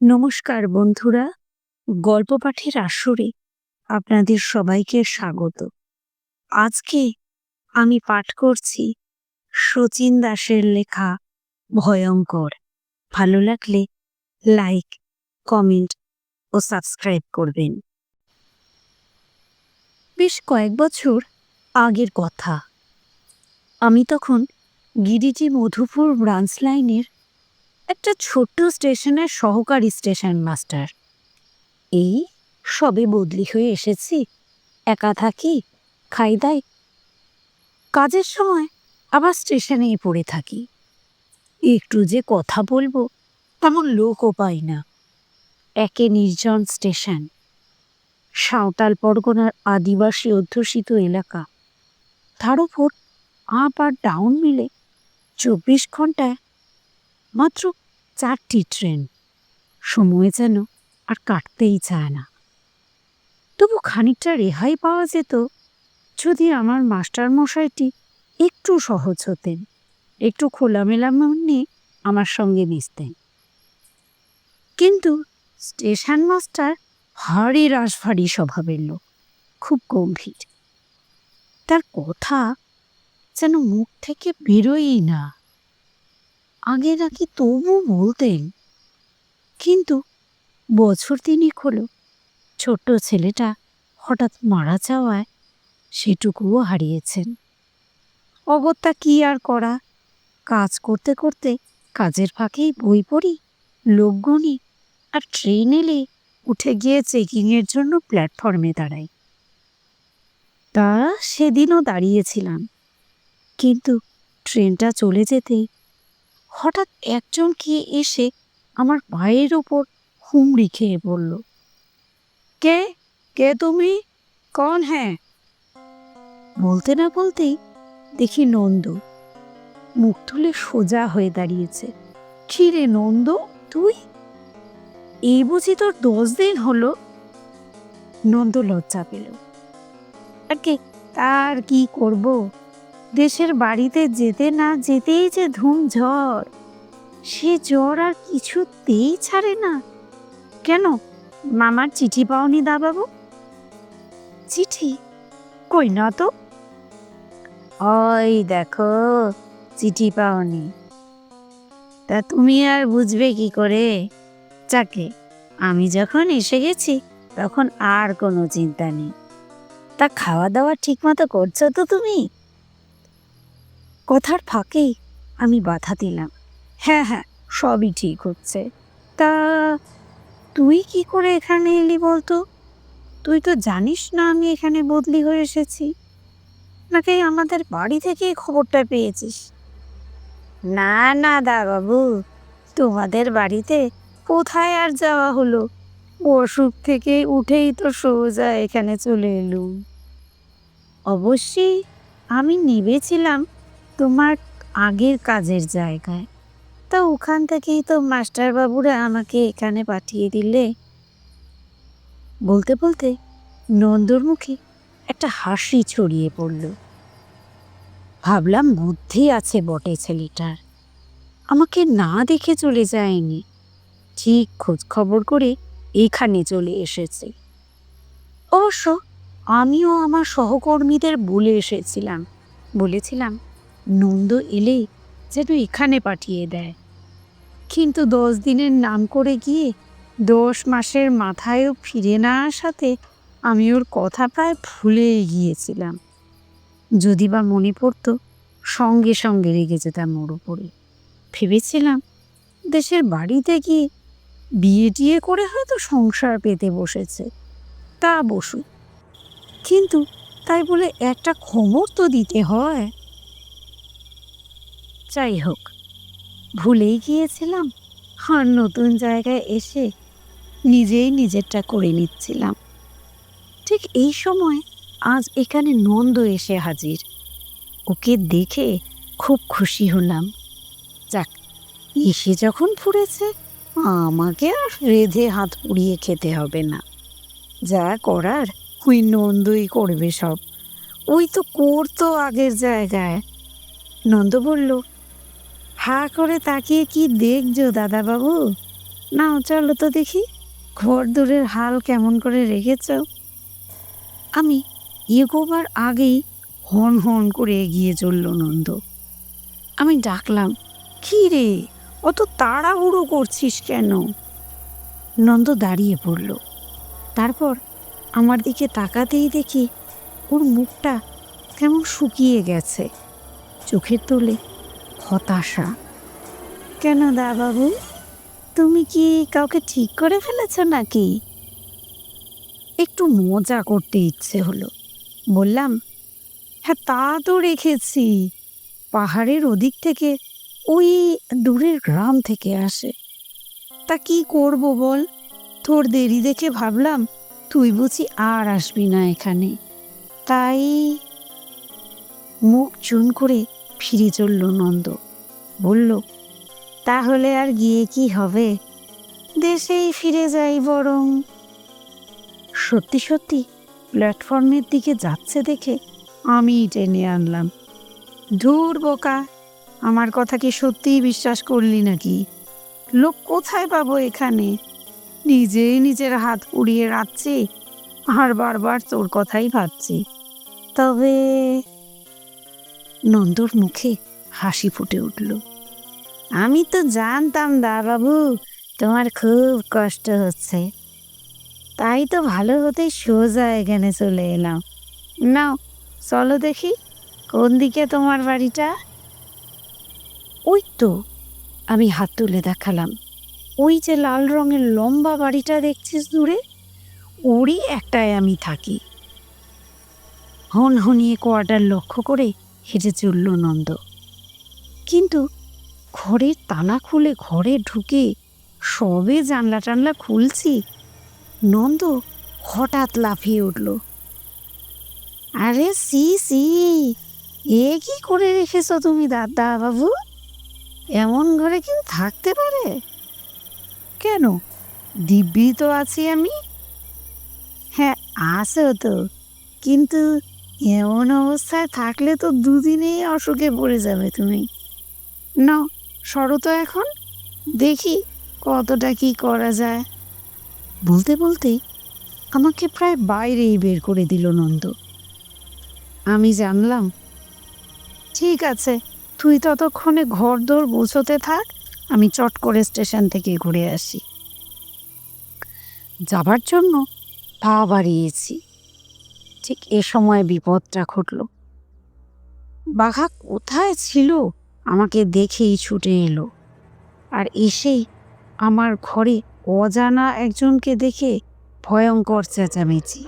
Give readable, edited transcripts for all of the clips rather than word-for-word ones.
নমস্কার বন্ধুরা, গল্প পাঠের আসরে আপনাদের সবাইকে স্বাগত। আজকে আমি পাঠ করছি শচীন দাসের লেখা ভয়ঙ্কর। ভালো লাগলে লাইক, কমেন্ট ও সাবস্ক্রাইব করবেন। বেশ কয়েক বছর আগের কথা। আমি তখন গিরিটি মধুপুর ব্রাঞ্চ লাইনের একটা ছোট্ট স্টেশনের সহকারী স্টেশন মাস্টার। এই সবে বদলি হয়ে এসেছি, একা থাকি, খাই দাই, কাজের সময় আবার স্টেশনেই পড়ে থাকি। একটু যে কথা বলবো তেমন লোকও পাই না। একে নির্জন স্টেশন, সাঁওতাল পরগনার আদিবাসী অধ্যুষিত এলাকা, তার উপর আপ আর ডাউন মিলে 24 ঘন্টায় মাত্র 4টি ট্রেন। সময় যেন আর কাটতেই চায় না। তবু খানিকটা রেহাই পাওয়া যেত যদি আমার মাস্টার মশাইটি একটু সহজ হতেন, একটু খোলামেলা মনে আমার সঙ্গে মিশতেন। কিন্তু স্টেশন মাস্টার ভারী রাশভারী স্বভাবের লোক, খুব গম্ভীর। তার কথা যেন মুখ থেকে বেরোয়ই না। আগে নাকি তবু বলতেন, কিন্তু বছর 3 হলো ছোট্ট ছেলেটা হঠাৎ মারা যাওয়ায় সেটুকুও হারিয়েছেন। অগত্যা কি আর করা, কাজ করতে করতে কাজের ফাঁকেই বই পড়ি, লোক গুনি, আর ট্রেন এলে উঠে গিয়ে চেকিংয়ের জন্য প্ল্যাটফর্মে দাঁড়াই। তা সেদিনও দাঁড়িয়েছিলাম, কিন্তু ট্রেনটা চলে যেতেই হঠাৎ একজন কে এসে আমার পায়ের ওপর হুমড়ি খেয়ে বলল, কে কে তুমি, কন হ্যাঁ? বলতে না বলতেই দেখি নন্দ মুখ তুলে সোজা হয়ে দাঁড়িয়েছে। কি রে নন্দ, তুই? এই বুঝি তোর 10 দিন হলো? নন্দ লজ্জা পেল। তার কি করব, দেশের বাড়িতে যেতে না যেতেই যে ধুম ঝড়, সে জ্বর আর কিছুতেই ছাড়ে না। কেন, মামার চিঠি পাওনি দা বাবু? চিঠি কই না তো। ওই দেখো, চিঠি পাওনি। তা তুমি আর বুঝবে কি করে? যাকে, আমি যখন এসে গেছি তখন আর কোনো চিন্তা নেই। তা খাওয়া দাওয়া ঠিক মতো করছো তো তুমি? কথার ফাঁকেই আমি বাধা দিলাম, হ্যাঁ হ্যাঁ, সবই ঠিক হচ্ছে। তা তুই কি করে এখানে এলি বলতো? তুই তো জানিস না আমি এখানে বদলি হয়ে এসেছি, নাকি আমাদের বাড়ি থেকে খবরটা পেয়েছিস? না না দা বাবু, তোমাদের বাড়িতে কোথায় আর যাওয়া হলো, অসুখ থেকে উঠেই তো সোজা এখানে চলে এলুম। অবশ্যই আমি নেবেছিলাম তোমার আগের কাজের জায়গায়, তা ওখান থেকেই তো মাস্টারবাবুরা আমাকে এখানে পাঠিয়ে দিলে। বলতে বলতে নন্দর মুখে একটা হাসি ছড়িয়ে পড়ল। ভাবলাম বুদ্ধি আছে বটে ছেলেটার, আমাকে না দেখে চলে যায়নি, ঠিক খোঁজ খবর করে এখানে চলে এসেছে। অবশ্য আমিও আমার সহকর্মীদের বলেছিলাম নন্দ এলে যেন এখানে পাঠিয়ে দেয়। কিন্তু 10 দিনের নাম করে গিয়ে 10 মাসের মাথায়ও ফিরে না আসাতে আমি ওর কথা প্রায় ভুলেই গিয়েছিলাম। যদি বা মনে পড়তো সঙ্গে সঙ্গে রেগে যেতাম ওর উপরে। ভেবেছিলাম দেশের বাড়িতে গিয়ে বিয়ে টিয়ে করে হয়তো সংসার পেতে বসেছে, তা বসুক, কিন্তু তাই বলে একটা খবর তো দিতে হয়। যাই হোক, ভুলেই গিয়েছিলাম, আর নতুন জায়গায় এসে নিজেই নিজেরটা করে নিচ্ছিলাম। ঠিক এই সময় আজ এখানে নন্দ এসে হাজির। ওকে দেখে খুব খুশি হলাম। যাক, এসে যখন ফুরেছে, আমাকে আর রেঁধে হাত পুড়িয়ে খেতে হবে না। যা করার ওই নন্দই করবে সব, ওই তো করতো আগের জায়গায়। নন্দ বলল, হা করে তাকিয়ে কি দেখছো দাদাবাবু? নাও চলো তো দেখি ঘর দূরের হাল কেমন করে রেখেছ। আমি এগোবার আগেই হন হন করে এগিয়ে চলল নন্দ। আমি ডাকলাম, কি রে, অত তাড়াহুড়ো করছিস কেন? নন্দ দাঁড়িয়ে পড়ল। তারপর আমার দিকে তাকাতেই দেখি ওর মুখটা কেমন শুকিয়ে গেছে, চোখের তোলে হতাশা। কেন দা বাবু, তুমি কি কাউকে ঠিক করে ফেলেছ নাকি? একটু মজা করতে ইচ্ছে হলো। বললাম, হ্যাঁ তা তো রেখেছি, পাহাড়ের ওদিক থেকে, ওই দূরের গ্রাম থেকে আসে। তা কি করব বল, তোর দেরি দেখে ভাবলাম তুই বুঝি আর আসবি না এখানে, তাই। মুখ চুন করে ফিরে চলল নন্দ। বলল, তাহলে আর গিয়ে কি হবে, দেশেই ফিরে যাই বরং। সত্যি সত্যি প্ল্যাটফর্মের দিকে যাচ্ছে দেখে আমি টেনে আনলাম। ধুর বোকা, আমার কথা কি সত্যিই বিশ্বাস করলি নাকি? লোক কোথায় পাবো এখানে? নিজেই নিজের হাত পুড়িয়ে রাখছি আর বারবার তোর কথাই ভাবছি। তবে নন্দর মুখে হাসি ফুটে উঠল। আমি তো জানতাম দা বাবু তোমার খুব কষ্ট হচ্ছে, তাই তো ভালো হতে সোজা এখানে চলে এলাম। নাও চলো দেখি কোন দিকে তোমার বাড়িটা। ওই তো, আমি হাত তুলে দেখালাম, ওই যে লাল রঙের লম্বা বাড়িটা দেখছিস দূরে, ওরই একটায় আমি থাকি। হনহনিয়ে কোয়ার্টার লক্ষ্য করে হেঁটে চলল নন্দ। কিন্তু ঘরের তালা খুলে ঘরে ঢুকে সবে জানলা টানলা খুলছি, নন্দ হঠাৎ লাফিয়ে উঠল। আরে সি সি, এ কি করে রেখেছ তুমি দাদা বাবু? এমন ঘরে কেউ থাকতে পারে? কেন, দিব্যি তো আছি আমি। হ্যাঁ আছো তো, কিন্তু এমন অবস্থায় থাকলে তো দুদিনেই অসুখে পড়ে যাবে তুমি। নাও সরো তো এখন, দেখি কতটা কি করা যায়। বলতে বলতে আমাকে প্রায় বাইরেই বের করে দিল নন্দ। আমি জানলাম, ঠিক আছে, তুই ততক্ষণে ঘর দোর গোছাতে থাক, আমি চট করে স্টেশন থেকে ঘুরে আসি। যাবার জন্য পা বাড়িয়েছি, ঠিক এ সময় বিপদটা ঘটল। বাঘা কোথায় ছিল আমাকে দেখেই ছুটে এলো, আর এসেই আমার ঘরে অজানা একজনকে দেখে ভয়ঙ্কর চেঁচামেচি।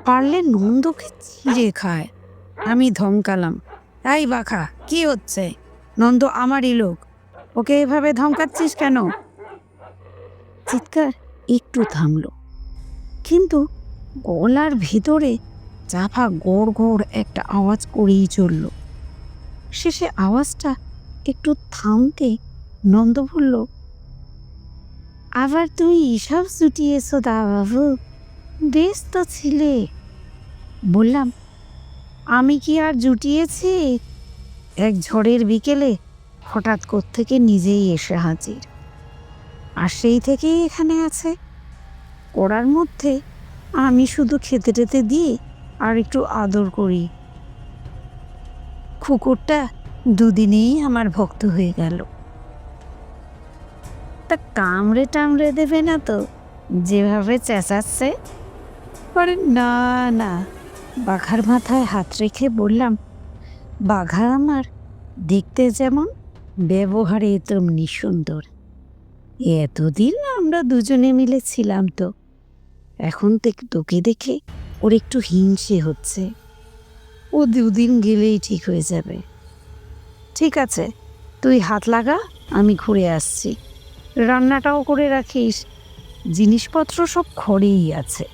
পারলে নন্দকে চিড়ে খায়। আমি ধমকালাম, এই বাঘা কি হচ্ছে? নন্দ আমারই লোক, ওকে এভাবে ধমকাচ্ছিস কেন? চিৎকার একটু থামলো, কিন্তু গলার ভিতরে চাপা গড় গড় একটা আওয়াজ করেই চলল। শেষে আওয়াজটা একটু থামতে নন্দ বলল, আবার তুমি এসব ছুটিয়েছো দা বাবু, বেশ তো ছিলে। বললাম, আমি কি আর জুটিয়েছি? এক ঝড়ের বিকেলে হঠাৎ কোত্থেকে নিজেই এসে হাজির, আর সেই থেকেই এখানে আছে। করার মধ্যে আমি শুধু খেতে টেতে দিয়ে আর একটু আদর করি। কুকুরটা দুদিনেই আমার ভক্ত হয়ে গেল। তা কামড়ে টামড়ে দেবে না তো, যেভাবে চেঁচাচ্ছে? পরে না না, বাঘার মাথায় হাত রেখে বললাম, বাঘা আমার দেখতে যেমন, ব্যবহারে তেমনি সুন্দর। এতদিন আমরা দুজনে মিলে ছিলাম তো, এখন তোকে দেখে ওর একটু হিংসে হচ্ছে। ও দুদিন গেলেই ঠিক হয়ে যাবে। ঠিক আছে, তুই হাত লাগা, আমি ঘুরে আসছি। রান্নাটাও করে রাখিস, জিনিসপত্র সব ঘরেই আছে।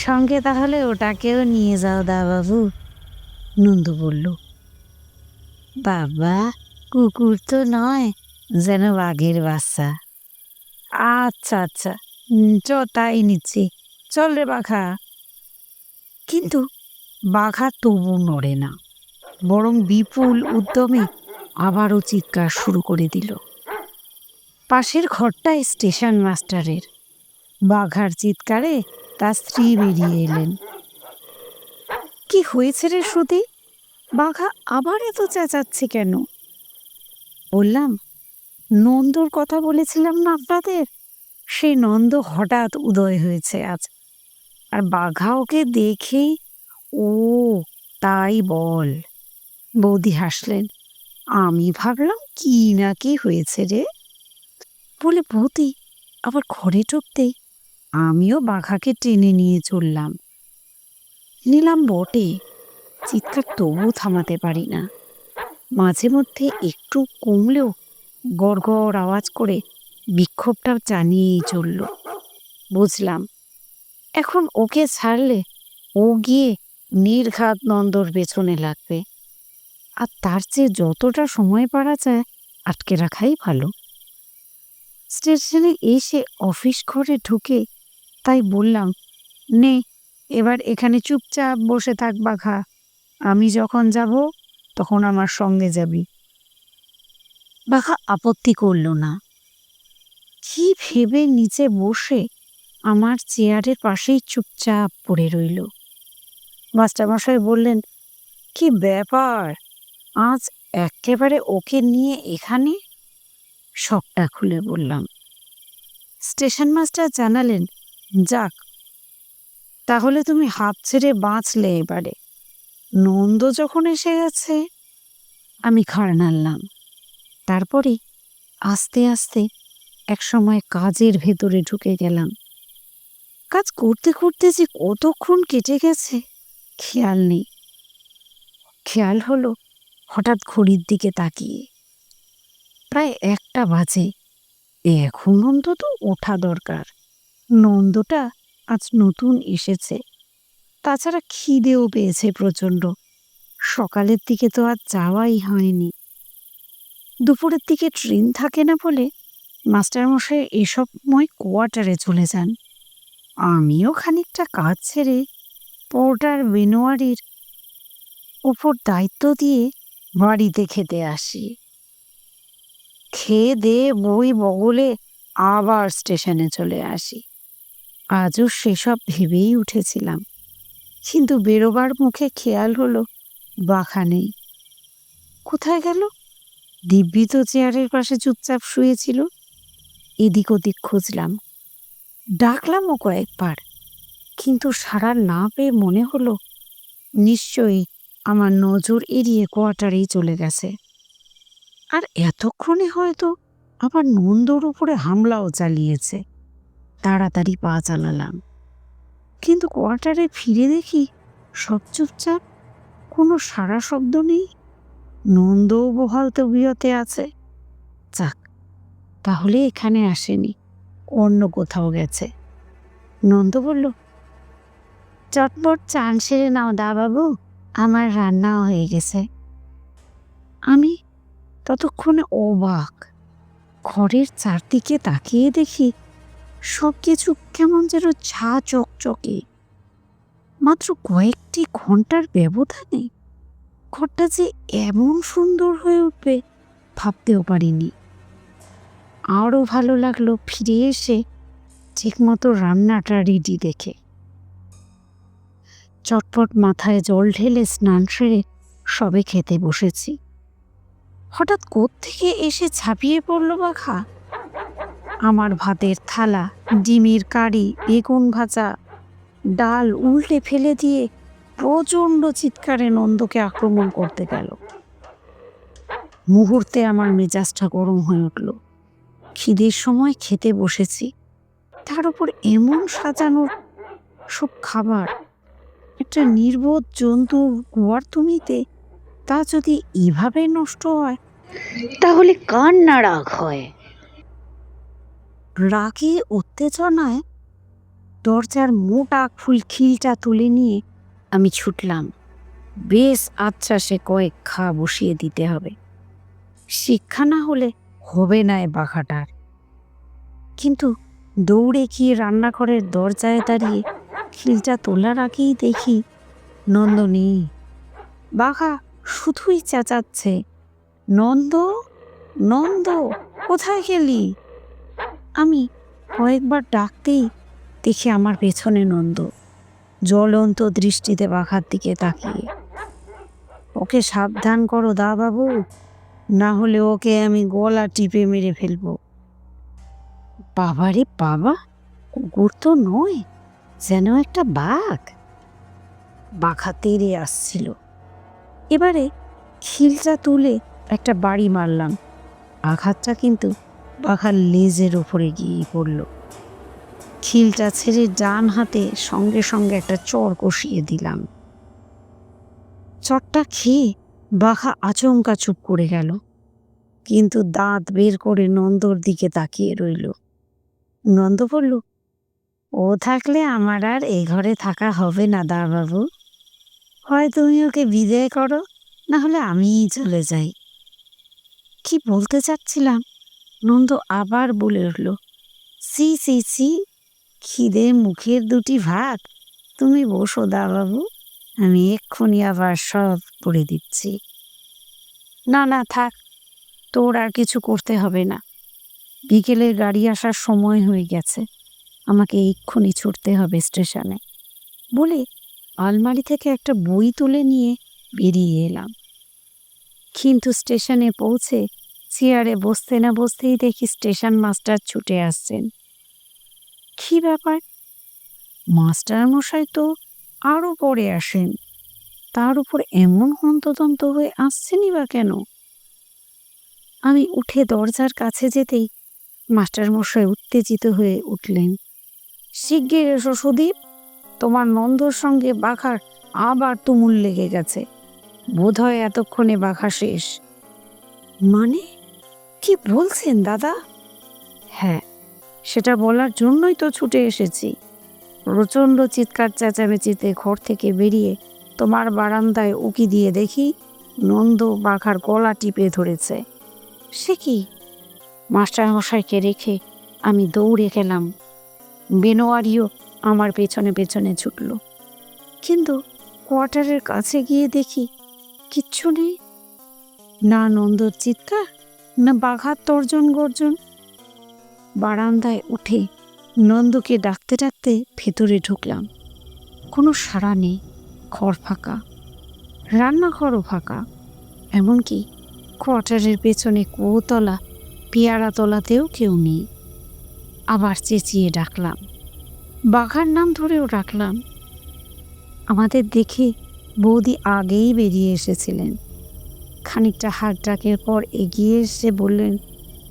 সঙ্গে তাহলে ওটাকেও নিয়ে যাও দা বাবু, নন্দু বলল। বাবা, কুকুর তো নয়, যেন বাঘের বাচ্চা। আচ্ছা আচ্ছা, তাই নিচ্ছি, চল রে বাঘা। কিন্তু বাঘা তবু নড়ে না, বরং বিপুল উদ্যমে আবারও চিৎকার শুরু করে দিল। পাশের ঘরটায় স্টেশন মাস্টারের। বাঘার চিৎকারে তার স্ত্রী বেরিয়ে এলেন। কি হয়েছে রে শ্রুতি, বাঘা আবার এত চেঁচাচ্ছে কেন? বললাম, নন্দর কথা বলেছিলাম না আপনাদের, সেই নন্দ হঠাৎ উদয় হয়েছে আজ, আর বাঘা ওকে দেখেই। ও তাই বল। বৌদি হাসলেন। আমি ভাবলাম কি না কি হয়েছে রে বলে বৌদি আবার ঘরে ঢুকতেই আমিও বাঘাকে টেনে নিয়ে চললাম। নিলাম বটে, চিৎকার তবু থামাতে পারি না। মাঝে মধ্যে একটু কমলেও গড় গড় আওয়াজ করে বিক্ষোভটা জানিয়েই চলল। বুঝলাম এখন ওকে ছাড়লে ও গিয়ে নির্ঘাত নন্দর পেছনে লাগবে, আর তার চেয়ে যতটা সময় পারা যায় আটকে রাখাই ভালো। স্টেশনে এসে অফিস ঘরে ঢুকে তাই বললাম, নে এবার এখানে চুপচাপ বসে থাক বাঘা, আমি যখন যাব তখন আমার সঙ্গে যাবি। বাঘা আপত্তি করল না। কি ভেবে নিচে বসে আমার চেয়ারের পাশেই চুপচাপ পড়ে রইল। মাস্টারমশাই বললেন, কি ব্যাপার আজ একেবারে ওকে নিয়ে এখানে? সবটা খুলে বললাম। স্টেশন মাস্টার জানালেন, যাক তাহলে তুমি হাত ছেড়ে বাঁচলে এবারে, নন্দ যখন এসে গেছে। আমি ঘাড় নাড়লাম। তারপরে আস্তে আস্তে একসময় কাজের ভেতরে ঢুকে গেলাম। কাজ করতে করতে যে কতক্ষণ কেটে গেছে খেয়াল নেই। খেয়াল হলো হঠাৎ ঘড়ির দিকে তাকিয়ে, প্রায় 1টা বাজে। এখন অন্তত ওঠা দরকার, নন্দটা আজ নতুন এসেছে। তাছাড়া খিদেও পেয়েছে প্রচণ্ড, সকালের দিকে তো আর যাওয়াই হয়নি। দুপুরের দিকে ট্রেন থাকে না বলে মাস্টারমশাই এসব সময় কোয়ার্টারে চলে যান। আমিও খানিকটা কাজ ছেড়ে পোর্টার বেনোয়ারির ওপর দায়িত্ব দিয়ে বাড়িতে খেতে আসি। খেয়ে দিয়ে বই বগলে আবার স্টেশনে চলে আসি। আজও সেসব ভেবেই উঠেছিলাম, কিন্তু বেরোবার মুখে খেয়াল হলো বাঘা নেই। কোথায় গেল? দিব্যি তো চেয়ারের পাশে চুপচাপ শুয়েছিল। এদিক ওদিক খুঁজলাম, ডাকলামও কয়েকবার, কিন্তু সাড়া না পেয়ে মনে হলো নিশ্চয়ই আমার নজর এড়িয়ে কোয়ার্টারেই চলে গেছে। আর এতক্ষণে হয়তো আবার নন্দর উপরে হামলাও চালিয়েছে। তাড়াতাড়ি পা চালালাম, কিন্তু কোয়ার্টারে ফিরে দেখি সব চুপচাপ, কোনো সাড়া শব্দ নেই। নন্দও বহাল তবিয়তে আছে। যাক, তাহলে এখানে আসেনি, অন্য কোথাও গেছে। নন্দ বলল, চটপট চান সেরে নাও দা বাবু, আমার রান্নাও হয়ে গেছে। আমি ততক্ষণে অবাক, ঘরের চারদিকে তাকিয়ে দেখি সব কিছু কেমন যেন ঝা চকচকে। মাত্র কয়েকটি ঘন্টার ব্যবধানে ঘরটা যে এমন সুন্দর হয়ে উঠবে ভাবতেও পারিনি। আরও ভালো লাগলো ফিরে এসে ঠিকমতো রান্নাটা রেডি দেখে। চটপট মাথায় জল ঢেলে স্নান সেরে সবে খেতে বসেছি। হঠাৎ কোত্থেকে এসে ঝাঁপিয়ে পড়ল বাঘা। আমার ভাতের থালা, ডিমের কারি, বেগুন ভাজা, ডাল উল্টে ফেলে দিয়ে প্রচণ্ড চিৎকারে নন্দকে আক্রমণ করতে গেল। মুহূর্তে আমার মেজাজটা গরম হয়ে উঠল। খিদের সময় খেতে বসেছি, তার উপর এমন সাজানোর সব খাবার। একটা নির্বোধ জন্তুর গোয়ার্তুমিতে তা যদি এভাবে নষ্ট হয় তাহলে কার না রাগ হয়। রাগে উত্তেজনায় দরজার মোটা খিলটা তুলে নিয়ে আমি ছুটলাম। বেশ আচ্ছাসে কয়েক খা বসিয়ে দিতে হবে, শিক্ষা না হলে হবে না এ বাঘাটার। কিন্তু দৌড়ে গিয়ে রান্নাঘরের দরজায় দাঁড়িয়ে খিলটা তোলার আগেই দেখি নন্দ নেই। বাঘা শুধুই চেঁচাচ্ছে, নন্দ, নন্দ, কোথায় গেলি? আমি কয়েকবার ডাকতেই দেখি আমার পেছনে নন্দ জ্বলন্ত দৃষ্টিতে বাঘার দিকে তাকিয়ে। ওকে সাবধান করো দা বাবু, না হলে ওকে আমি গলা টিপে মেরে ফেলবো। বাবারে বাবা, কুকুর তো নয়, যেন একটা বাঘ। বাঘা তেড়ে আসছিল। এবারে খিলটা তুলে একটা বাড়ি মারলাম। আঘাতটা কিন্তু বাঘার লেজের ওপরে গিয়ে পড়ল। খিলটা ছেড়ে ডান হাতে সঙ্গে সঙ্গে একটা চড় কষিয়ে দিলাম। চটটা খেয়ে বাঘা আচমকা চুপ করে গেল, কিন্তু দাঁত বের করে নন্দর দিকে তাকিয়ে রইল। নন্দ বলল, ও থাকলে আমার আর এ ঘরে থাকা হবে না দা বাবু। হয় তুমি ওকে বিদায় করো, না হলে আমিই চলে যাই। কি বলতে চাচ্ছিলাম নন্দ আবার বলে উঠল, সি সি সি, খিদে মুখের দুটি ভাত। তুমি বসো দা বাবু, আমি এক্ষুনি আবার সব করে দিচ্ছি। না না থাক, তোর আর কিছু করতে হবে না। বিকেলের গাড়ি আসার সময় হয়ে গেছে, আমাকে এক্ষুনি ছুটতে হবে স্টেশনে। বলে আলমারি থেকে একটা বই তুলে নিয়ে বেরিয়ে এলাম। কিন্তু স্টেশনে পৌঁছে চেয়ারে বসতে না বসতেই দেখি স্টেশন মাস্টার ছুটে আসছেন। কি ব্যাপার, মাস্টার মশাই তো আরও পরে আসেন, তার উপর এমন হন্তদন্ত হয়ে আসছেনই বা কেন? আমি উঠে দরজার কাছে যেতেই মাস্টার মশাই উত্তেজিত হয়ে উঠলেন। শিগগির এসো সুদীপ, তোমার নন্দর সঙ্গে বাঘার আবার তুমুল লেগে গেছে। বোধহয় এতক্ষণে বাঘা শেষ। মানে কি বলছেন দাদা? হ্যাঁ, সেটা বলার জন্যই তো ছুটে এসেছি। প্রচণ্ড চিৎকার চেঁচামেচিতে ঘর থেকে বেরিয়ে তোমার বারান্দায় উকি দিয়ে দেখি নন্দ বাঘার গলা টিপে ধরেছে। সে কি? মাস্টারমশাইকে রেখে আমি দৌড়ে গেলাম। বেনোয়ারিও আমার পেছনে পেছনে ছুটল, কিন্তু কোয়ার্টারের কাছে গিয়ে দেখি কিচ্ছু নেই। না নন্দর চিৎকার, না বাঘার তর্জন গর্জন। বারান্দায় উঠে নন্দকে ডাকতে ডাকতে ভেতরে ঢুকলাম। কোনো সাড়া নেই, ঘর ফাঁকা, রান্নাঘরও ফাঁকা, এমনকি কোয়ার্টারের পেছনে কুয়োতলা পেয়ারাতলাতেও কেউ নেই। আবার চেঁচিয়ে ডাকলাম, বাঘার নাম ধরেও ডাকলাম। আমাদের দেখে বৌদি আগেই বেরিয়ে এসেছিলেন। খানিকটা হাঁক ডাকের পর এগিয়ে এসে বললেন,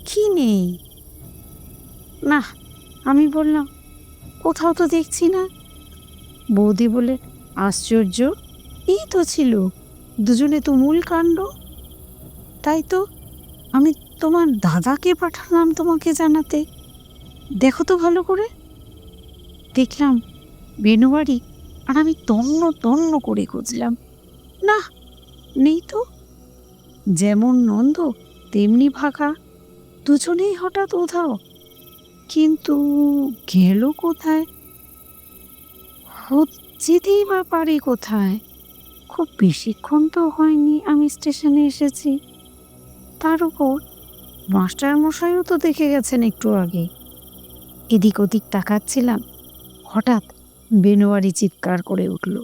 কি নেই? না, আমি বললাম, কোথাও তো দেখছি না। বৌদি বলে, আশ্চর্য, এই তো ছিল, দুজনে তুমুল কাণ্ড। তাই তো আমি তোমার দাদাকে পাঠালাম তোমাকে জানাতে। দেখো তো ভালো করে। দেখলাম বেনুবাড়ি, আর আমি তন্ন তন্ন করে খুঁজলাম, না নেই তো। যেমন নন্দ তেমনি ফাঁকা, দুজনেই হঠাৎ উধাও। কিন্তু গেল কোথায়? যেতেই বা পারি কোথায়? খুব বেশিক্ষণ তো হয়নি আমি স্টেশনে এসেছি। তার উপর মাস্টারমশাইও তো দেখে গেছেন একটু আগে। এদিক ওদিক তাকাচ্ছিলাম, হঠাৎ বেনোয়ারি চিৎকার করে উঠল।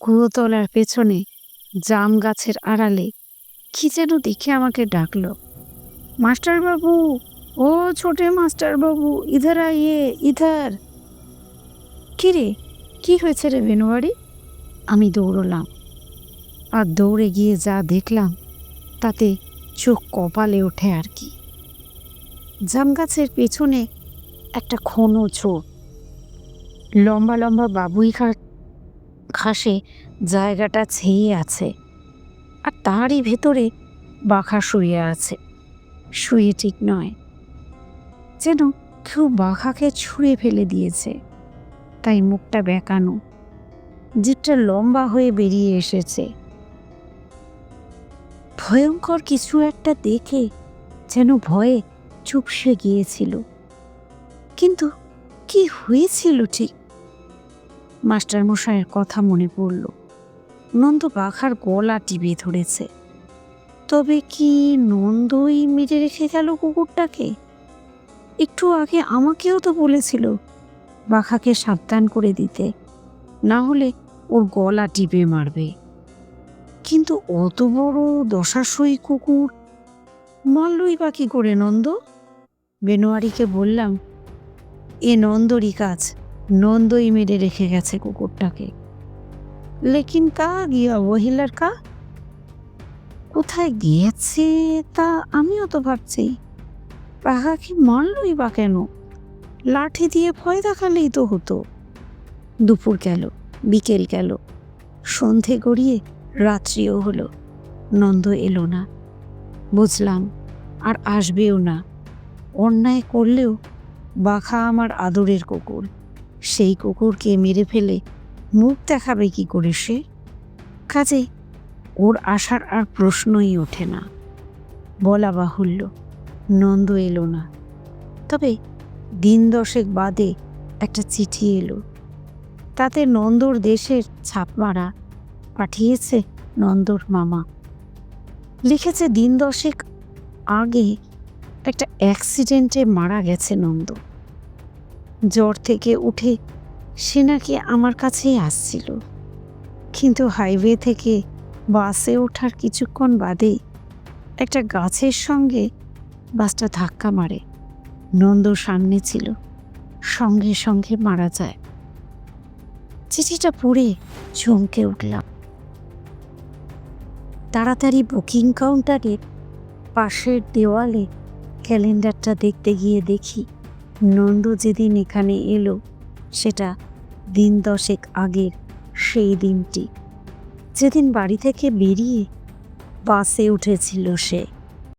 কুয়োতলার পেছনে জাম গাছের আড়ালে কি যেন দেখে আমাকে ডাকল, মাস্টারবাবু, ও ছোটে মাস্টারবাবু, ইধার আইয়ে, ইধার। কি রে, কি হয়েছে রে বেনোয়ারি? আমি দৌড়লাম, আর দৌড়ে গিয়ে যা দেখলাম তাতে চোখ কপালে ওঠে আর কি। জাম গাছের পেছনে একটা ঘন ঝোপ, লম্বা লম্বা বাবুই ঘাসে জায়গাটা ছেয়ে আছে, আর তারই ভেতরে বাঘা শুয়ে আছে। শুয়ে ঠিক নয়, যেন কেউ বাঘাকে ছুঁড়ে ফেলে দিয়েছে, তাই মুখটা বেঁকানো, জিভটা লম্বা হয়ে বেরিয়ে এসেছে। ভয়ঙ্কর কিছু একটা দেখে যেন ভয়ে চুপসে গিয়েছিল। কিন্তু কি হয়েছিল ঠিক? মাস্টারমশাইয়ের কথা মনে পড়ল, নন্দ বাঘার গলা টিপে ধরেছে। তবে কি নন্দই মেরে রেখে গেল কুকুরটাকে? একটু আগে আমাকেও তো বলেছিল বাঘাকে সাবধান করে দিতে, না হলে ওর গলা টিপে মারবে। কিন্তু অত বড় দশাসই কুকুর মারলই বা কি করে নন্দ? বেনোয়ারিকে বললাম, এ নন্দরই কাজ, নন্দই মেরে রেখে গেছে কুকুরটাকে। লেকিন কা গিয়া ওহিলার কা, কোথায় গিয়েছে তা আমিও তো ভাবছি। বাঘাকে মারলই বা কেন? লাঠি দিয়ে ভয় দেখালেই তো হতো। দুপুর গেল, বিকেল গেল, সন্ধে গড়িয়ে রাত্রিও হলো, নন্দ এলো না। বুঝলাম আর আসবেও না। অন্যায় করলেও বাঘা আমার আদরের কুকুর, সেই কুকুরকে মেরে ফেলে মুখ দেখাবে কি করে সে? কাজে ওর আসার আর প্রশ্নই ওঠে না। বলা বাহুল্য, নন্দ এলো না। তবে দিন দশেক বাদে একটা চিঠি এলো, তাতে নন্দর দেশের ছাপ মারা, পাঠিয়েছে নন্দর মামা। লিখেছে দিন দশেক আগে একটা অ্যাক্সিডেন্টে মারা গেছে নন্দ। জ্বর থেকে উঠে সে নাকি আমার কাছেই আসছিল, কিন্তু হাইওয়ে থেকে বাসে ওঠার কিছুক্ষণ বাদেই একটা গাছের সঙ্গে বাসটা ধাক্কা মারে। নন্দ সামনে ছিল, সঙ্গে সঙ্গে মারা যায়। চিঠিটা পড়ে চমকে উঠলাম। তাড়াতাড়ি বুকিং কাউন্টারে পাশের দেওয়ালে ক্যালেন্ডারটা দেখতে গিয়ে দেখি নন্দ যেদিন এখানে এলো সেটা দিন দশেক আগের সেই দিনটি, যেদিন বাড়ি থেকে বেরিয়ে বাসে উঠেছিল সে।